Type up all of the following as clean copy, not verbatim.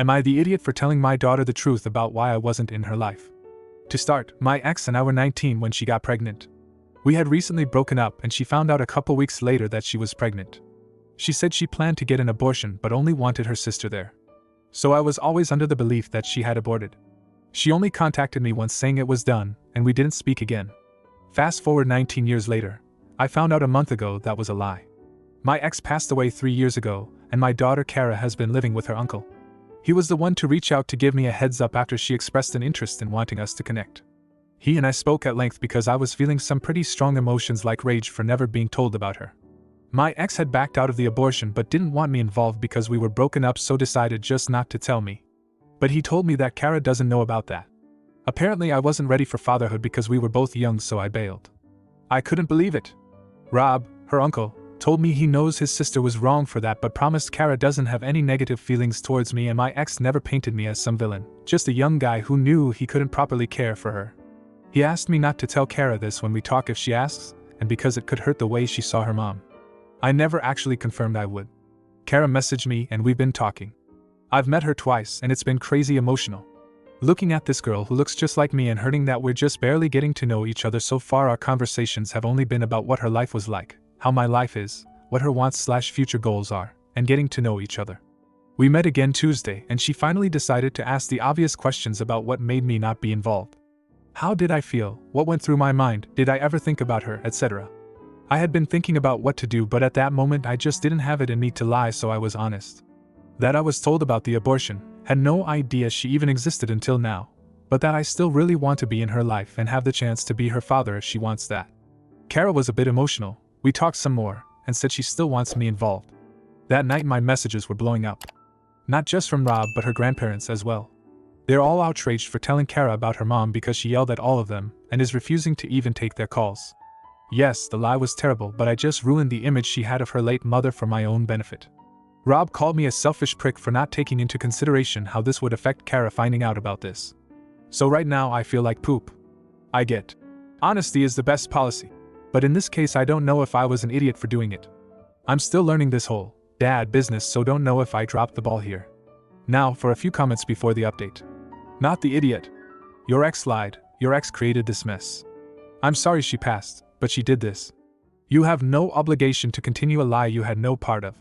Am I the idiot for telling my daughter the truth about why I wasn't in her life? To start, my ex and I were 19 when she got pregnant. We had recently broken up and she found out a couple weeks later that she was pregnant. She said she planned to get an abortion but only wanted her sister there. So I was always under the belief that she had aborted. She only contacted me once saying it was done, and we didn't speak again. Fast forward 19 years later, I found out a month ago that was a lie. My ex passed away 3 years ago, and my daughter Kara has been living with her uncle. He was the one to reach out to give me a heads up after she expressed an interest in wanting us to connect. He and I spoke at length because I was feeling some pretty strong emotions like rage for never being told about her. My ex had backed out of the abortion but didn't want me involved because we were broken up, so decided just not to tell me. But he told me that Kara doesn't know about that. Apparently I wasn't ready for fatherhood because we were both young, so I bailed. I couldn't believe it. Rob, her uncle, told me he knows his sister was wrong for that but promised Kara doesn't have any negative feelings towards me, and my ex never painted me as some villain, just a young guy who knew he couldn't properly care for her. He asked me not to tell Kara this when we talk if she asks, and because it could hurt the way she saw her mom. I never actually confirmed I would. Kara messaged me and we've been talking. I've met her twice and it's been crazy emotional. Looking at this girl who looks just like me and hurting that we're just barely getting to know each other so far. Our conversations have only been about what her life was like, how my life is, what her wants/future goals are, and getting to know each other. We met again Tuesday and she finally decided to ask the obvious questions about what made me not be involved. How did I feel, what went through my mind, did I ever think about her, etc. I had been thinking about what to do, but at that moment I just didn't have it in me to lie, so I was honest. That I was told about the abortion, had no idea she even existed until now, but that I still really want to be in her life and have the chance to be her father if she wants that. Kara was a bit emotional. We talked some more, and said she still wants me involved. That night my messages were blowing up. Not just from Rob but her grandparents as well. They're all outraged for telling Kara about her mom because she yelled at all of them, and is refusing to even take their calls. Yes, the lie was terrible, but I just ruined the image she had of her late mother for my own benefit. Rob called me a selfish prick for not taking into consideration how this would affect Kara finding out about this. So right now I feel like poop. I get. Honesty is the best policy. But in this case I don't know if I was an idiot for doing it. I'm still learning this whole dad business, so don't know if I dropped the ball here. Now for a few comments before the update. Not the idiot. Your ex lied, your ex created this mess. I'm sorry she passed, but she did this. You have no obligation to continue a lie you had no part of.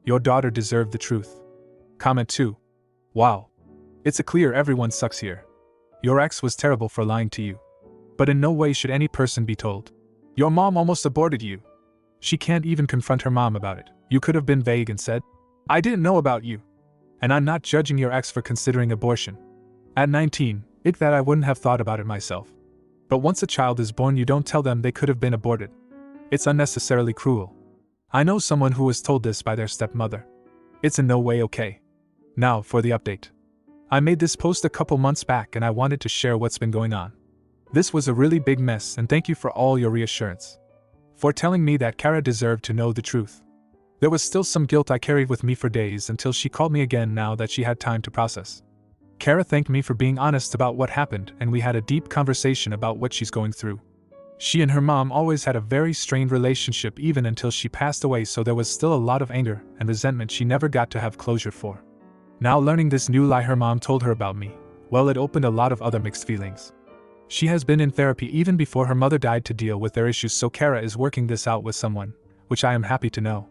Your daughter deserved the truth. Comment 2. Wow. It's a clear everyone sucks here. Your ex was terrible for lying to you. But in no way should any person be told. Your mom almost aborted you. She can't even confront her mom about it. You could have been vague and said, I didn't know about you. And I'm not judging your ex for considering abortion. At 19, that I wouldn't have thought about it myself. But once a child is born you don't tell them they could have been aborted. It's unnecessarily cruel. I know someone who was told this by their stepmother. It's in no way okay. Now for the update. I made this post a couple months back and I wanted to share what's been going on. This was a really big mess, and thank you for all your reassurance. For telling me that Kara deserved to know the truth. There was still some guilt I carried with me for days until she called me again now that she had time to process. Kara thanked me for being honest about what happened, and we had a deep conversation about what she's going through. She and her mom always had a very strained relationship even until she passed away, so there was still a lot of anger and resentment she never got to have closure for. Now learning this new lie her mom told her about me, well, it opened a lot of other mixed feelings. She has been in therapy even before her mother died to deal with their issues, so Kara is working this out with someone, which I am happy to know.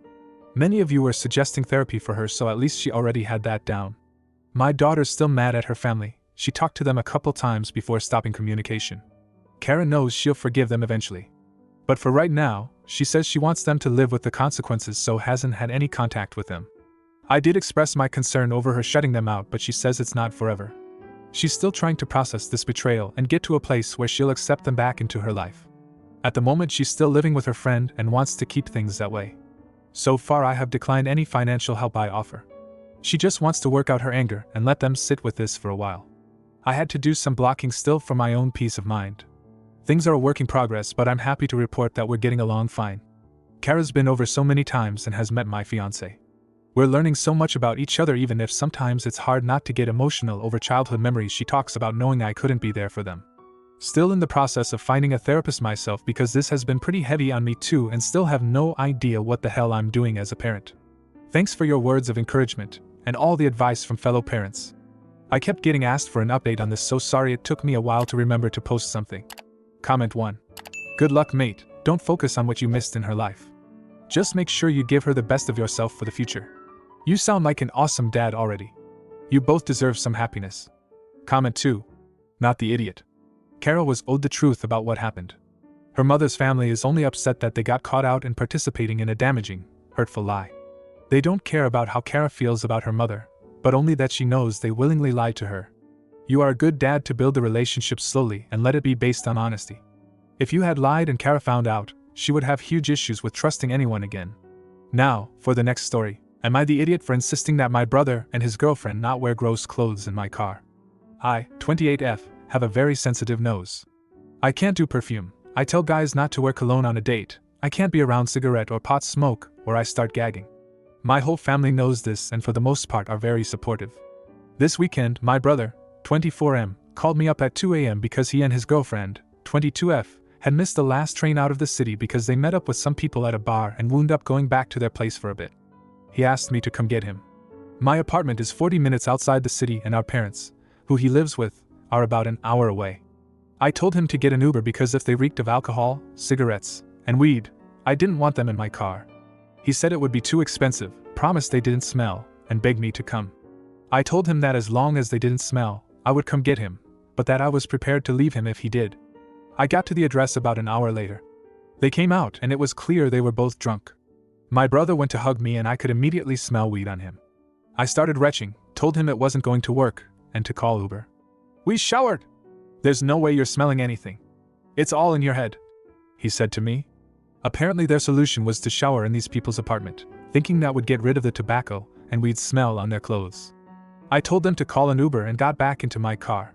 Many of you were suggesting therapy for her, so at least she already had that down. My daughter's still mad at her family. She talked to them a couple times before stopping communication. Kara knows she'll forgive them eventually. But for right now, she says she wants them to live with the consequences, so hasn't had any contact with them. I did express my concern over her shutting them out, but she says it's not forever. She's still trying to process this betrayal and get to a place where she'll accept them back into her life. At the moment she's still living with her friend and wants to keep things that way. So far I have declined any financial help I offer. She just wants to work out her anger and let them sit with this for a while. I had to do some blocking still for my own peace of mind. Things are a work in progress, but I'm happy to report that we're getting along fine. Kara's been over so many times and has met my fiancé. We're learning so much about each other, even if sometimes it's hard not to get emotional over childhood memories. She talks about knowing I couldn't be there for them. Still in the process of finding a therapist myself because this has been pretty heavy on me too, and still have no idea what the hell I'm doing as a parent. Thanks for your words of encouragement, and all the advice from fellow parents. I kept getting asked for an update on this, so sorry it took me a while to remember to post something. Comment 1. Good luck, mate. Don't focus on what you missed in her life. Just make sure you give her the best of yourself for the future. You sound like an awesome dad already. You both deserve some happiness. Comment 2. Not the idiot. Carol was owed the truth about what happened. Her mother's family is only upset that they got caught out in participating in a damaging, hurtful lie. They don't care about how Kara feels about her mother, but only that she knows they willingly lied to her. You are a good dad to build the relationship slowly and let it be based on honesty. If you had lied and Kara found out, she would have huge issues with trusting anyone again. Now, for the next story. Am I the idiot for insisting that my brother and his girlfriend not wear gross clothes in my car? I, 28F, have a very sensitive nose. I can't do perfume. I tell guys not to wear cologne on a date. I can't be around cigarette or pot smoke, or I start gagging. My whole family knows this and for the most part are very supportive. This weekend, my brother, 24M, called me up at 2 a.m. because he and his girlfriend, 22F, had missed the last train out of the city because they met up with some people at a bar and wound up going back to their place for a bit. He asked me to come get him. My apartment is 40 minutes outside the city and our parents, who he lives with, are about an hour away. I told him to get an Uber because if they reeked of alcohol, cigarettes, and weed, I didn't want them in my car. He said it would be too expensive, promised they didn't smell, and begged me to come. I told him that as long as they didn't smell, I would come get him, but that I was prepared to leave him if he did. I got to the address about an hour later. They came out and it was clear they were both drunk. My brother went to hug me and I could immediately smell weed on him. I started retching, told him it wasn't going to work, and to call Uber. We showered! There's no way you're smelling anything. It's all in your head, he said to me. Apparently their solution was to shower in these people's apartment, thinking that would get rid of the tobacco and weed smell on their clothes. I told them to call an Uber and got back into my car.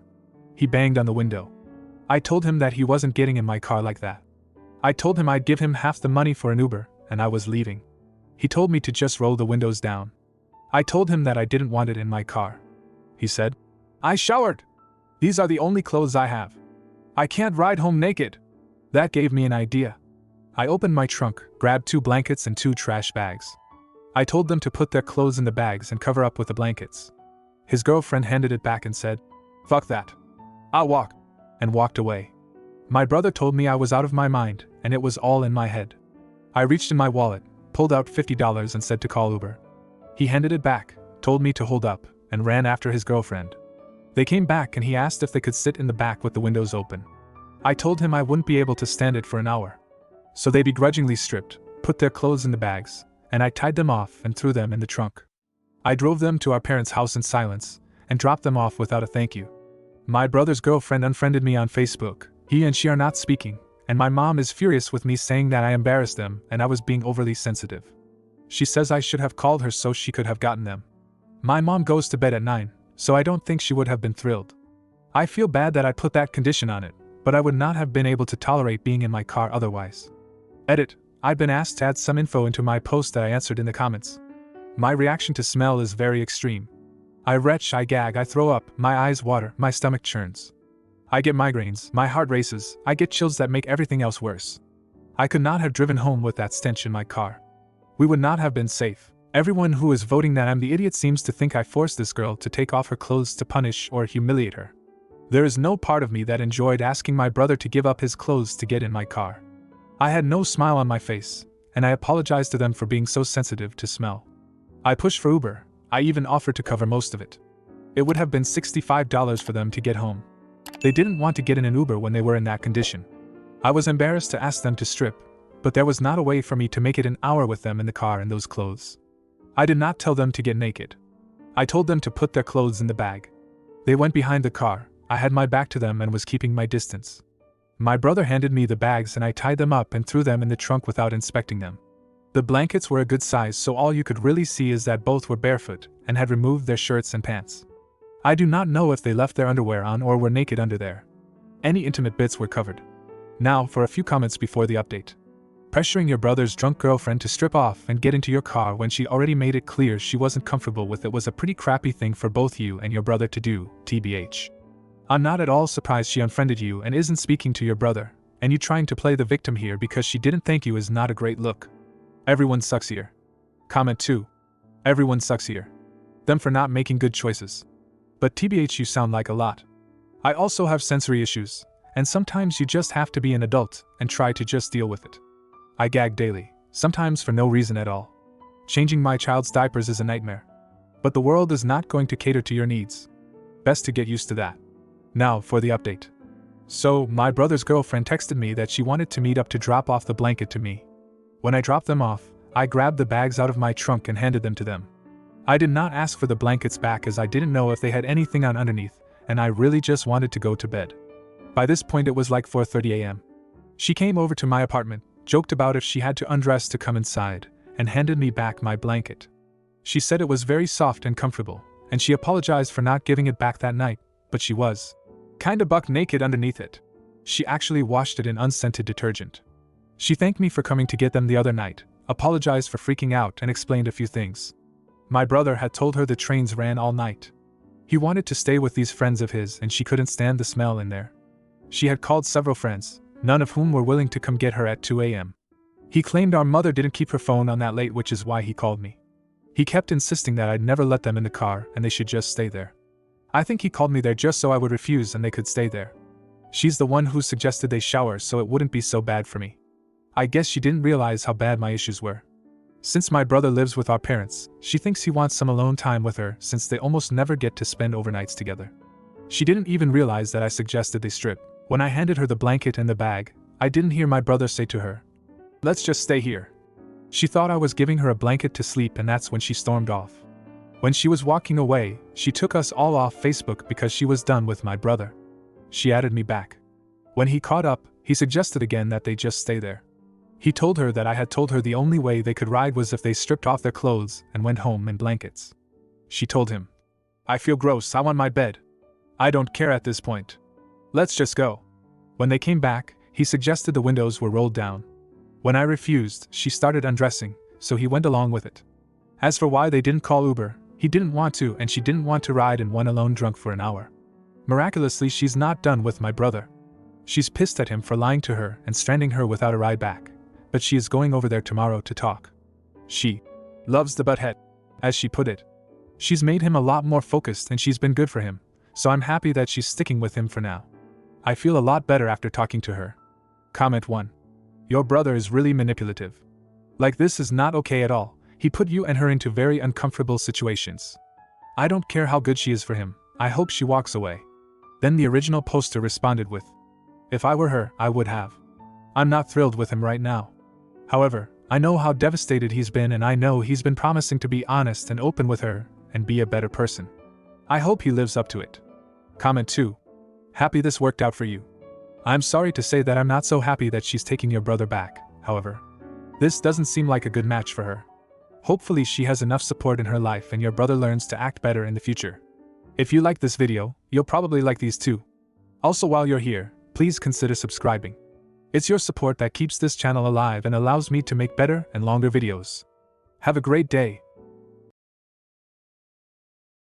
He banged on the window. I told him that he wasn't getting in my car like that. I told him I'd give him half the money for an Uber, and I was leaving. He told me to just roll the windows down. I told him that I didn't want it in my car. He said, I showered. These are the only clothes I have. I can't ride home naked. That gave me an idea. I opened my trunk, grabbed 2 blankets and 2 trash bags. I told them to put their clothes in the bags and cover up with the blankets. His girlfriend handed it back and said, fuck that. I'll walk. And walked away. My brother told me I was out of my mind, and it was all in my head. I reached in my wallet, pulled out $50 and said to call Uber. He handed it back, told me to hold up, and ran after his girlfriend. They came back and he asked if they could sit in the back with the windows open. I told him I wouldn't be able to stand it for an hour. So they begrudgingly stripped, put their clothes in the bags, and I tied them off and threw them in the trunk. I drove them to our parents' house in silence, and dropped them off without a thank you. My brother's girlfriend unfriended me on Facebook. He and she are not speaking, and my mom is furious with me saying that I embarrassed them and I was being overly sensitive. She says I should have called her so she could have gotten them. My mom goes to bed at 9, so I don't think she would have been thrilled. I feel bad that I put that condition on it, but I would not have been able to tolerate being in my car otherwise. Edit. I'd been asked to add some info into my post that I answered in the comments. My reaction to smell is very extreme. I retch, I gag, I throw up, my eyes water, my stomach churns. I get migraines, my heart races, I get chills that make everything else worse. I could not have driven home with that stench in my car. We would not have been safe. Everyone who is voting that I'm the idiot seems to think I forced this girl to take off her clothes to punish or humiliate her. There is no part of me that enjoyed asking my brother to give up his clothes to get in my car. I had no smile on my face, and I apologized to them for being so sensitive to smell. I pushed for Uber. I even offered to cover most of it. It would have been $65 for them to get home. They didn't want to get in an Uber when they were in that condition. I was embarrassed to ask them to strip, but there was not a way for me to make it an hour with them in the car in those clothes. I did not tell them to get naked. I told them to put their clothes in the bag. They went behind the car. I had my back to them and was keeping my distance. My brother handed me the bags and I tied them up and threw them in the trunk without inspecting them. The blankets were a good size, so all you could really see is that both were barefoot and had removed their shirts and pants. I do not know if they left their underwear on or were naked under there. Any intimate bits were covered. Now for a few comments before the update. Pressuring your brother's drunk girlfriend to strip off and get into your car when she already made it clear she wasn't comfortable with it was a pretty crappy thing for both you and your brother to do, TBH. I'm not at all surprised she unfriended you and isn't speaking to your brother, and you trying to play the victim here because she didn't thank you is not a great look. Everyone sucks here. Comment 2. Everyone sucks here. them for not making good choices. But TBH, you sound like a lot. I also have sensory issues, and sometimes you just have to be an adult and try to just deal with it. I gag daily, sometimes for no reason at all. Changing my child's diapers is a nightmare. But the world is not going to cater to your needs. Best to get used to that. Now for the update. So, my brother's girlfriend texted me that she wanted to meet up to drop off the blanket to me. When I dropped them off, I grabbed the bags out of my trunk and handed them to them. I did not ask for the blankets back as I didn't know if they had anything on underneath, and I really just wanted to go to bed. By this point it was like 4:30 a.m. She came over to my apartment, joked about if she had to undress to come inside, and handed me back my blanket. She said it was very soft and comfortable, and she apologized for not giving it back that night, but she was kinda buck naked underneath it. She actually washed it in unscented detergent. She thanked me for coming to get them the other night, apologized for freaking out, and explained a few things. My brother had told her the trains ran all night. He wanted to stay with these friends of his and she couldn't stand the smell in there. She had called several friends, none of whom were willing to come get her at 2 a.m. He claimed our mother didn't keep her phone on that late, which is why he called me. He kept insisting that I'd never let them in the car and they should just stay there. I think he called me there just so I would refuse and they could stay there. She's the one who suggested they shower so it wouldn't be so bad for me. I guess she didn't realize how bad my issues were. Since my brother lives with our parents, she thinks he wants some alone time with her since they almost never get to spend overnights together. She didn't even realize that I suggested they strip. When I handed her the blanket and the bag, I didn't hear my brother say to her, "Let's just stay here." She thought I was giving her a blanket to sleep, and that's when she stormed off. When she was walking away, she took us all off Facebook because she was done with my brother. She added me back. When he caught up, he suggested again that they just stay there. He told her that I had told her the only way they could ride was if they stripped off their clothes and went home in blankets. She told him, "I feel gross, I want my bed. I don't care at this point. Let's just go." When they came back, he suggested the windows were rolled down. When I refused, she started undressing, so he went along with it. As for why they didn't call Uber, he didn't want to and she didn't want to ride and went alone drunk for an hour. Miraculously, she's not done with my brother. She's pissed at him for lying to her and stranding her without a ride back, but she is going over there tomorrow to talk. She loves the butthead, as she put it. She's made him a lot more focused and she's been good for him, so I'm happy that she's sticking with him for now. I feel a lot better after talking to her. Comment 1. Your brother is really manipulative. Like, this is not okay at all. He put you and her into very uncomfortable situations. I don't care how good she is for him, I hope she walks away. Then the original poster responded with, "If I were her, I would have. I'm not thrilled with him right now. However, I know how devastated he's been and I know he's been promising to be honest and open with her and be a better person. I hope he lives up to it." Comment 2. Happy this worked out for you. I'm sorry to say that I'm not so happy that she's taking your brother back, however. This doesn't seem like a good match for her. Hopefully she has enough support in her life and your brother learns to act better in the future. If you like this video, you'll probably like these too. Also, while you're here, please consider subscribing. It's your support that keeps this channel alive and allows me to make better and longer videos. Have a great day.